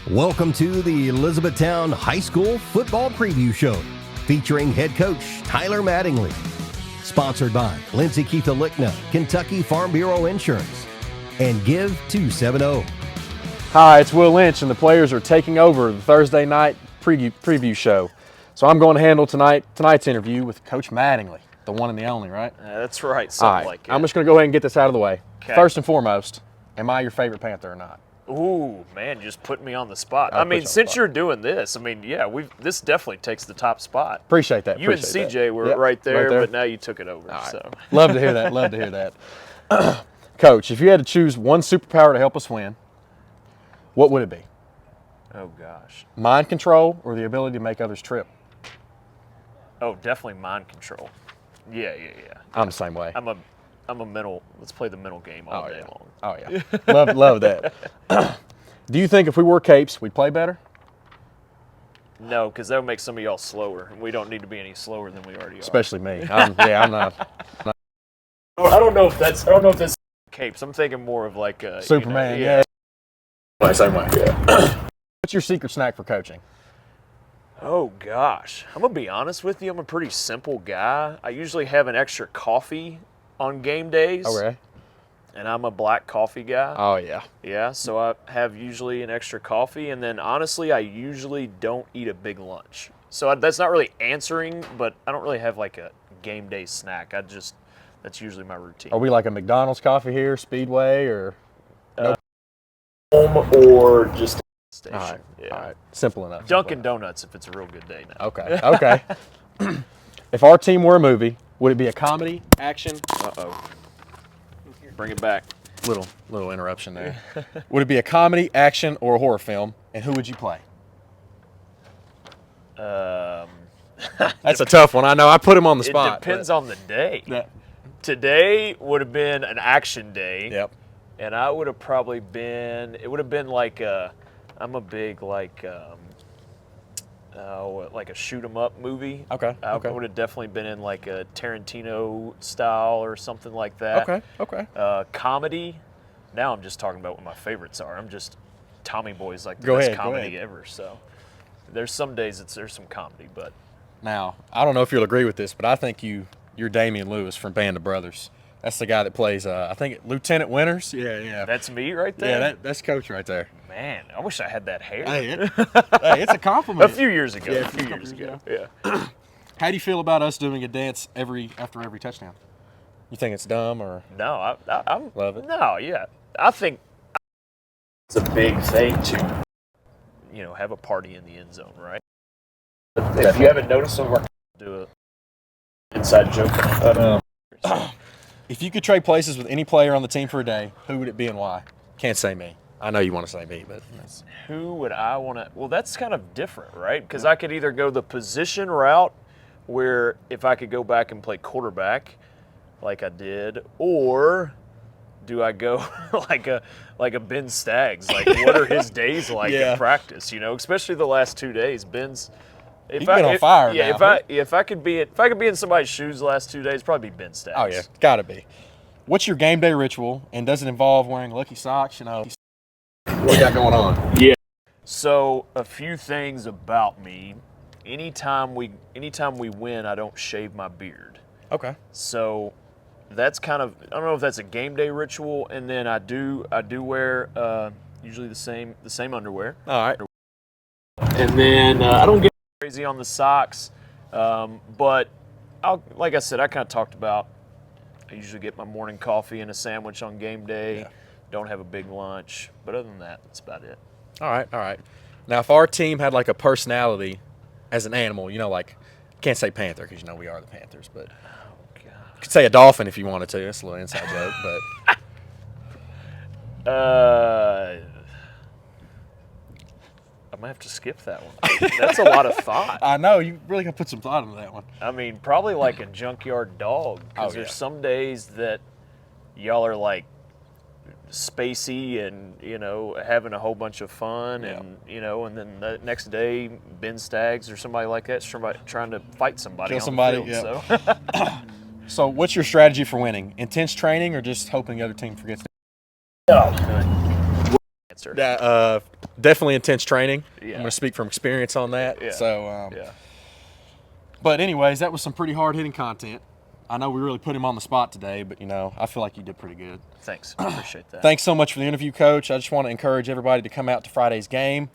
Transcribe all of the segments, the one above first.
Welcome to the Elizabethtown High School Football Preview Show, featuring head coach Tyler Mattingly. Sponsored by Lindsay Keitha Lickna, Kentucky Farm Bureau Insurance, and Give 270. Hi, it's Will Lynch, and the players are taking over the Thursday night preview show. So I'm going to handle tonight's interview with Coach Mattingly, the one and the only, right? That's right, something like that. I'm just going to go ahead and get this out of the way. Okay. First and foremost, am I your favorite Panther or not? Ooh, man, you just put me on the spot. I mean, since you're doing this, I mean, yeah, this definitely takes the top spot. Appreciate that. You and CJ were right there, but now you took it over. Right. So Love to hear that. Love to hear that. Coach, if you had to choose one superpower to help us win, what would it be? Oh, gosh. Mind control or the ability to make others trip? Oh, definitely mind control. Yeah. I'm the same way. I'm a mental. Let's play the mental game all day long. Oh yeah, love that. Do you think if we wore capes, we'd play better? No, because that would make some of y'all slower. We don't need to be any slower than we already are. Especially me. I'm not. I don't know if that's capes. I'm thinking more of like a Superman. Same way. Yeah. What's your secret snack for coaching? Oh gosh, I'm gonna be honest with you. I'm a pretty simple guy. I usually have an extra coffee on game days. Okay. And I'm a black coffee guy. Oh, yeah. Yeah, so I have usually an extra coffee, and then honestly, I usually don't eat a big lunch. So that's not really answering, but I don't really have like a game day snack. That's usually my routine. Are we like a McDonald's coffee here, Speedway, or? Home or just station. All right. Yeah. All right. Simple enough. Dunkin' Donuts if it's a real good day now. Okay. If our team were a movie, would it be a comedy, action? Uh-oh. Bring it back. Little interruption there. Would it be a comedy, action, or a horror film? And who would you play? That's a tough one. I know. I put him on the spot. It depends on the day. Today would have been an action day. Yep. And I would have probably been. It would have been like I'm a big like a shoot 'em up movie. Okay. I would have definitely been in like a Tarantino style or something like that. Okay. Comedy. Now I'm just talking about what my favorites are. I'm just Tommy Boy's like the Go best ahead. comedy ever. So there's some days there's some comedy, but now I don't know if you'll agree with this, but I think you're Damian Lewis from Band of Brothers. That's the guy that plays I think Lieutenant Winters. Yeah. That's me right there. Yeah, that's Coach right there. Man, I wish I had that hair. Hey, it's a compliment. A few years ago. Yeah, a few years ago. Yeah. How do you feel about us doing a dance after every touchdown? You think it's dumb or? No, I'm love it. No, yeah, I think it's a big thing to, have a party in the end zone, right? If you haven't noticed, some of our do a inside joke. If you could trade places with any player on the team for a day, who would it be and why? Can't say me. I know you want to say me, but who would I want to? Well, that's kind of different, right? Because I could either go the position route, where if I could go back and play quarterback, like I did, or do I go like a Ben Staggs? Like, what are his days like in practice? Especially the last 2 days. Ben's. He's been on fire now. If I could be in somebody's shoes the last 2 days, it'd probably be Ben Staggs. Oh yeah, gotta be. What's your game day ritual, and does it involve wearing lucky socks? What you got going on? Yeah. So a few things about me. Anytime we win, I don't shave my beard. Okay. So that's kind of, I don't know if that's a game day ritual, and then I do wear usually the same underwear. All right. And then I don't get crazy on the socks, but like I said, I kind of talked about. I usually get my morning coffee and a sandwich on game day. Yeah. Don't have a big lunch, but other than that, that's about it. All right. Now, if our team had like a personality as an animal, like, can't say panther because we are the Panthers, but you could say a dolphin if you wanted to. That's a little inside joke, but. I might have to skip that one. That's a lot of thought. I know. You really got to put some thought into that one. I mean, probably like a junkyard dog, because there's some days that y'all are like spacey and, having a whole bunch of fun and, and then the next day, Ben Staggs or somebody like that's trying to fight somebody Kill on somebody, the field. Yeah. So what's your strategy for winning? Intense training or just hoping the other team forgets? answer. Definitely intense training. Yeah. I'm going to speak from experience on that. Yeah. So, Yeah. But anyways, that was some pretty hard-hitting content. I know we really put him on the spot today, but, I feel like you did pretty good. Thanks. I appreciate that. Thanks so much for the interview, Coach. I just want to encourage everybody to come out to Friday's game.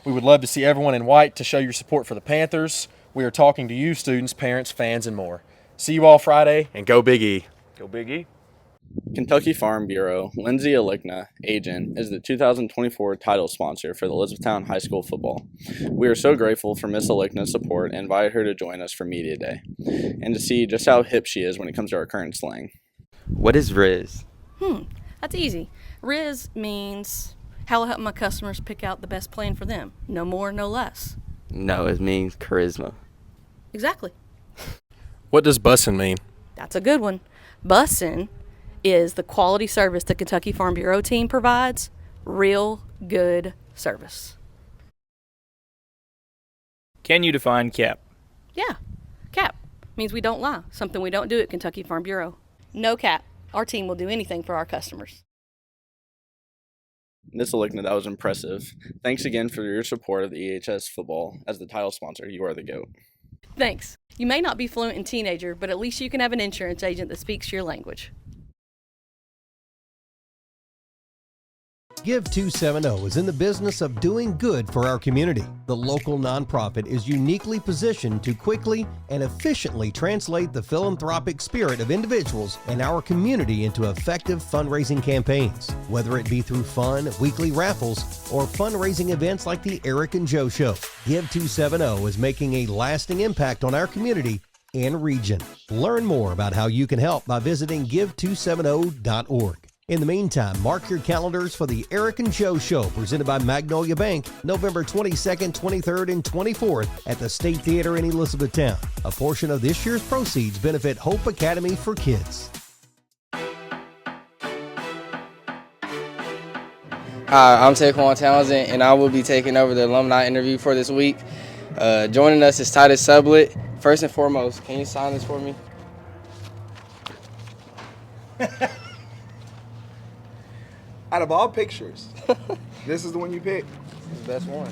We would love to see everyone in white to show your support for the Panthers. We are talking to you, students, parents, fans, and more. See you all Friday, and go Big E. Go Big E. Kentucky Farm Bureau, Lindsay Alikna, agent, is the 2024 title sponsor for the Elizabethtown High School football. We are so grateful for Miss Alikna's support and invited her to join us for Media Day, and to see just how hip she is when it comes to our current slang. What is Riz? That's easy. Riz means how will help my customers pick out the best plan for them. No more, no less. No, it means charisma. Exactly. What does bussin' mean? That's a good one. Bussin' is the quality service the Kentucky Farm Bureau team provides. Real good service. Can you define cap? Yeah. Cap means we don't lie. Something we don't do at Kentucky Farm Bureau. No cap. Our team will do anything for our customers. Miss Alikna, that was impressive. Thanks again for your support of the EHS football. As the title sponsor, you are the GOAT. Thanks. You may not be fluent in teenager, but at least you can have an insurance agent that speaks your language. Give 270 is in the business of doing good for our community. The local nonprofit is uniquely positioned to quickly and efficiently translate the philanthropic spirit of individuals in our community into effective fundraising campaigns, whether it be through fun, weekly raffles, or fundraising events like the Eric and Joe Show. Give 270 is making a lasting impact on our community and region. Learn more about how you can help by visiting give270.org. In the meantime, mark your calendars for the Eric and Joe Show presented by Magnolia Bank, November 22nd, 23rd, and 24th at the State Theater in Elizabethtown. A portion of this year's proceeds benefit Hope Academy for Kids. Hi, I'm TaQuan Townsend, and I will be taking over the alumni interview for this week. Joining us is Titus Sublett. First and foremost, can you sign this for me? Out of all pictures, this is the one you picked? It's the best one.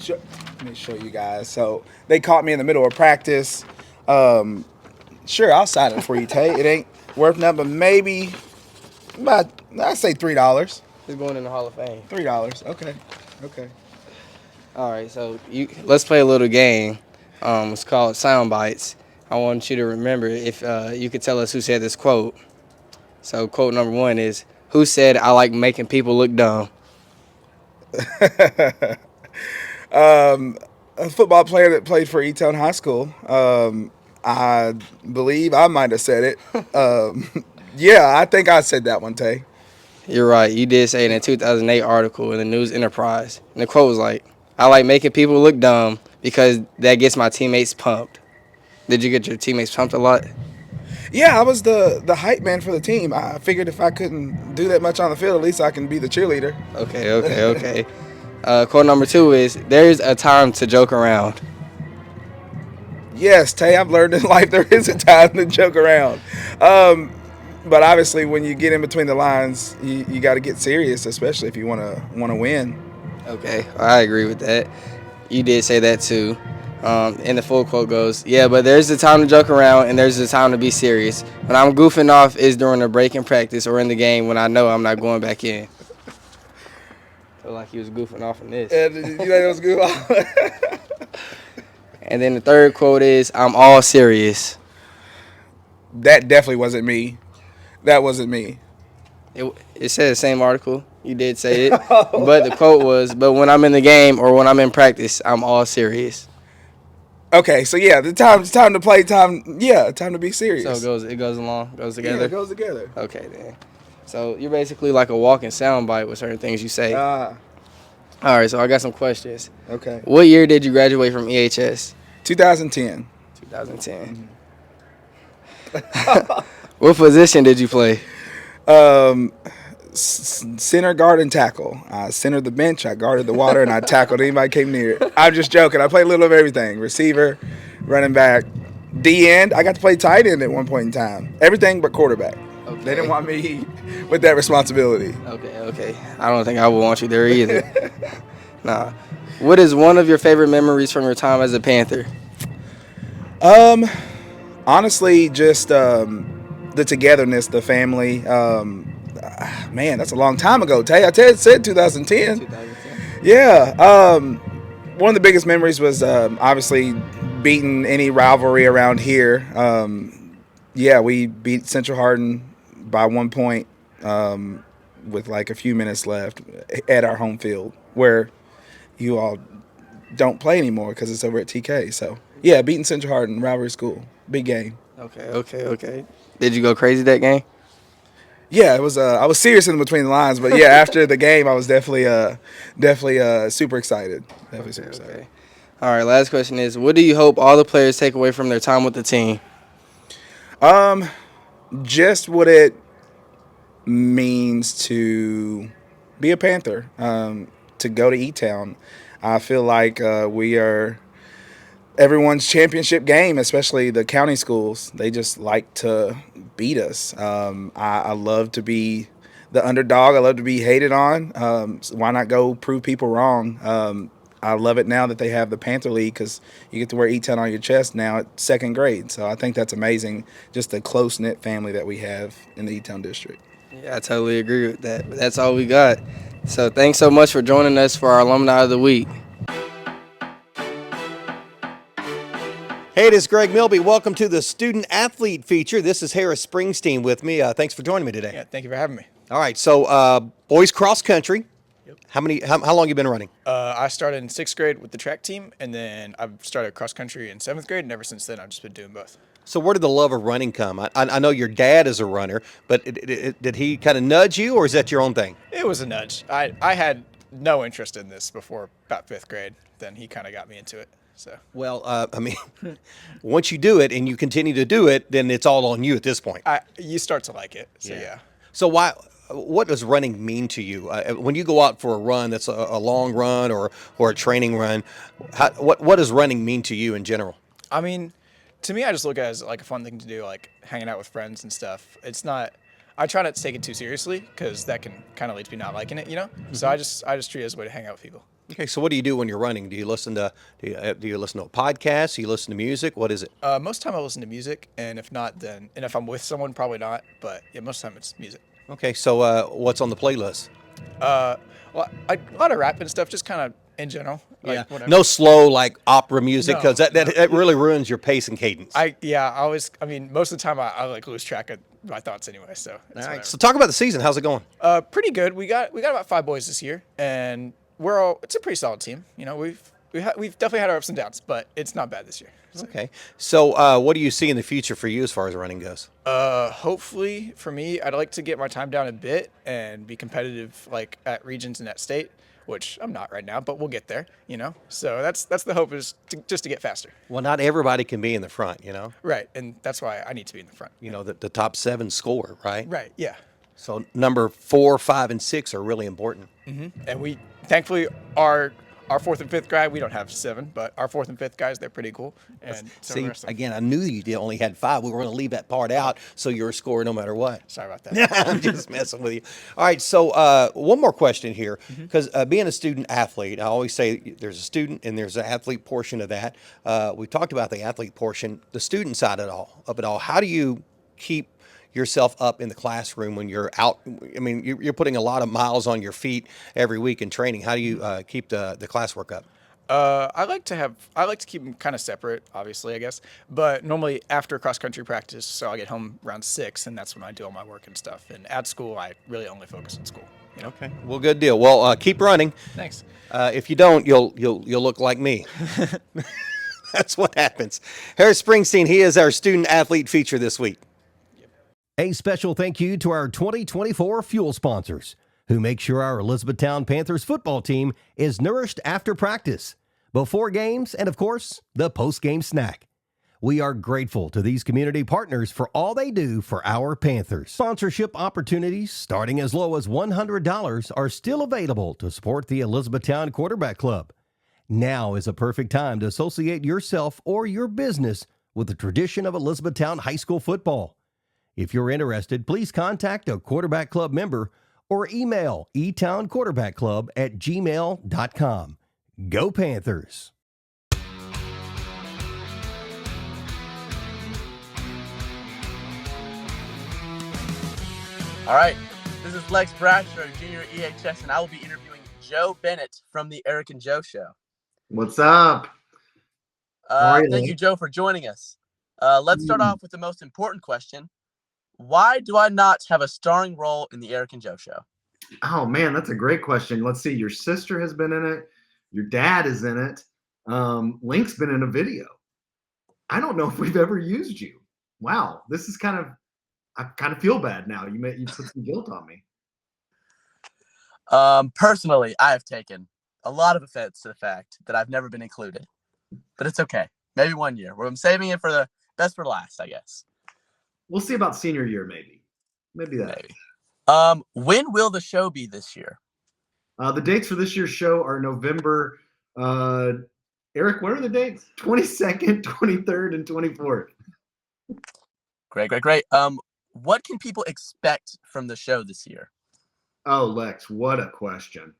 Let me show you guys. So they caught me in the middle of practice. Sure, I'll sign it for you, Tay. It ain't worth nothing, but maybe about, I'd say $3. It's going in the Hall of Fame. $3. Okay. All right, so let's play a little game. It's called Sound Bites. I want you to remember if you could tell us who said this quote. So quote number one is, who said, "I like making people look dumb"? A football player that played for E-Town High School. I believe I might have said it. Yeah, I think I said that one, Tay. You're right. You did say it in a 2008 article in the News Enterprise. And the quote was like, "I like making people look dumb because that gets my teammates pumped." Did you get your teammates pumped a lot? Yeah, I was the hype man for the team. I figured if I couldn't do that much on the field, at least I can be the cheerleader. Okay. Quote number two is, "There's a time to joke around." Yes, Tay, I've learned in life there is a time to joke around. But obviously, when you get in between the lines, you got to get serious, especially if you want to win. Okay, I agree with that. You did say that too. And the full quote goes, "Yeah, but there's a time to joke around and there's a time to be serious. When I'm goofing off is during a break in practice or in the game when I know I'm not going back in." Feel like he was goofing off in this. And you think it was good? And then the third quote is, "I'm all serious." That definitely wasn't me. That wasn't me. It said the same article. You did say it. But the quote was, "But when I'm in the game or when I'm in practice, I'm all serious." Okay, so yeah, the time to play, time to be serious. So it goes together? Yeah, it goes together. Okay, then. So you're basically like a walking soundbite with certain things you say. All right, so I got some questions. Okay. What year did you graduate from EHS? 2010. 2010. What position did you play? Center, guard, and tackle. I centered the bench, I guarded the water, and I tackled anybody came near it. I'm just joking. I played a little of everything. Receiver, running back, D-end. I got to play tight end at one point in time. Everything but quarterback. Okay. They didn't want me with that responsibility. Okay. I don't think I would want you there either. Nah. What is one of your favorite memories from your time as a Panther? Honestly, just the togetherness, the family. Man, that's a long time ago, Tay. Said 2010. 2010. Yeah. One of the biggest memories was obviously beating any rivalry around here. Yeah, we beat Central Hardin by 1 point with like a few minutes left at our home field, where you all don't play anymore because it's over at TK. So, yeah, beating Central Hardin, rivalry school, big game. Okay. Did you go crazy that game? Yeah, it was. I was serious in between the lines, but yeah, after the game, I was definitely super excited. Definitely super excited. Okay. All right, last question is, what do you hope all the players take away from their time with the team? Just what it means to be a Panther, to go to E-Town. I feel like we are everyone's championship game, especially the county schools. They just like to beat us. I love to be the underdog. I love to be hated on. So why not go prove people wrong? I love it now that they have the Panther League because you get to wear E-Town on your chest now at second grade. So I think that's amazing, just the close-knit family that we have in the E-Town district. Yeah, I totally agree with that. But that's all we got. So thanks so much for joining us for our Alumni of the Week. Hey, it is Greg Milby. Welcome to the Student Athlete Feature. This is Harris Springsteen with me. Thanks for joining me today. Yeah, thank you for having me. All right, so boys cross country. Yep. How long you been running? I started in 6th grade with the track team, and then I've started cross country in 7th grade, and ever since then I've just been doing both. So where did the love of running come? I know your dad is a runner, but did he kind of nudge you, or is that your own thing? It was a nudge. I had no interest in this before about 5th grade. Then he kind of got me into it. So. Well, I mean, once you do it and you continue to do it, then it's all on you at this point. You start to like it. So yeah. So what does running mean to you? When you go out for a run that's a long run or a training run, what does running mean to you in general? I mean, to me, I just look at it as like a fun thing to do, like hanging out with friends and stuff. It's not. I try not to take it too seriously because that can kind of lead to me not liking it, you know. Mm-hmm. So I just treat it as a way to hang out with people. Okay, so what do you do when you're running? Do you listen to a podcast? Do you listen to music? What is it? Most of the time I listen to music, and if not, then if I'm with someone, probably not. But yeah, most of the time it's music. Okay, so what's on the playlist? Well, a lot of rap and stuff, just kind of in general. Like, yeah. No slow like opera music because that really ruins your pace and cadence. Most of the time I like lose track of my thoughts anyway. So. All right. So talk about the season. How's it going? Pretty good. We got about 5 boys this year, and it's a pretty solid team. You know, we've definitely had our ups and downs, but it's not bad this year. So. Okay. So what do you see in the future for you as far as running goes? Hopefully for me, I'd like to get my time down a bit and be competitive like at regions and at state, which I'm not right now, but we'll get there, you know? So that's the hope is just to get faster. Well, not everybody can be in the front, you know? Right, and that's why I need to be in the front. You know, the top 7 score, right? Right, yeah. So number 4, 5, and 6 are really important. Mm-hmm. And we, thankfully, our 4th and 5th guy, we don't have 7, but our 4th and 5th guys, they're pretty cool. And see, again, I knew you only had 5. We were going to leave that part out, so you're a scorer no matter what. Sorry about that. I'm just messing with you. All right, so one more question here, because being a student athlete, I always say there's a student and there's an athlete portion of that. We talked about the athlete portion, the student side of it all. How do you keep yourself up in the classroom when you're out? I mean, you're putting a lot of miles on your feet every week in training. How do you keep the classwork up? I like to keep them kind of separate, obviously, I guess. But normally after cross country practice, so I get home around 6, and that's when I do all my work and stuff. And at school, I really only focus on school. You know? Okay. Well, good deal. Well, keep running. Thanks. If you don't, you'll look like me. That's what happens. Harris Springsteen, he is our student athlete feature this week. A special thank you to our 2024 fuel sponsors who make sure our Elizabethtown Panthers football team is nourished after practice, before games, and of course, the post-game snack. We are grateful to these community partners for all they do for our Panthers. Sponsorship opportunities starting as low as $100 are still available to support the Elizabethtown Quarterback Club. Now is a perfect time to associate yourself or your business with the tradition of Elizabethtown High School football. If you're interested, please contact a Quarterback Club member or email etownquarterbackclub@gmail.com. Go Panthers! All right, this is Lex Bratcher, junior at EHS, and I will be interviewing Joe Bennett from the Eric and Joe Show. What's up? Thank you, Joe, for joining us. Let's start off with the most important question. Why do I not have a starring role in the Eric and Joe Show? Oh, man, that's a great question. Let's see. Your sister has been in it. Your dad is in it. Link's been in a video. I don't know if we've ever used you. Wow, this is I kind of feel bad now. You put some guilt on me. Personally, I have taken a lot of offense to the fact that I've never been included. But it's okay. Maybe one year. I'm saving it for the best for last, I guess. We'll see about senior year, maybe. Maybe that. Maybe. When will the show be this year? The dates for this year's show are November. Eric, what are the dates? 22nd, 23rd, and 24th. Great. What can people expect from the show this year? Oh, Lex, what a question.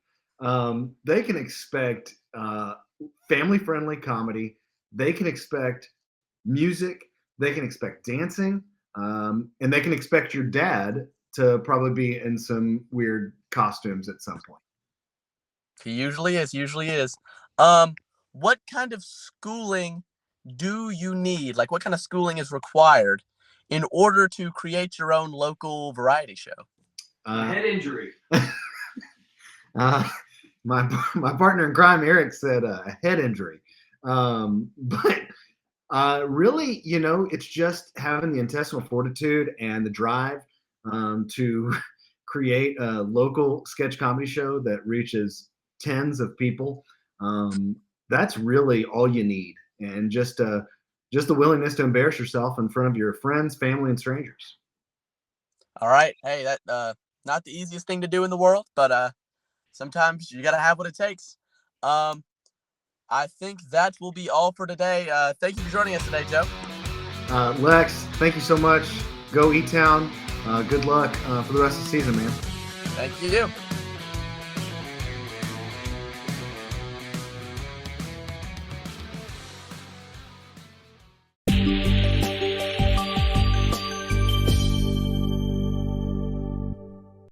They can expect family-friendly comedy. They can expect music. They can expect dancing. And they can expect your dad to probably be in some weird costumes at some point. He usually is. What kind of schooling do you need? Like, what kind of schooling is required in order to create your own local variety show? Head injury. My partner in crime, Eric, said a head injury. But really, it's just having the intestinal fortitude and the drive to create a local sketch comedy show that reaches tens of people. That's really all you need, and just the willingness to embarrass yourself in front of your friends, family, and strangers. All right. Hey, that not the easiest thing to do in the world, but sometimes you got to have what it takes. I think that will be all for today. Thank you for joining us today, Joe. Lex, thank you so much. Go E-Town. Good luck for the rest of the season, man. Thank you.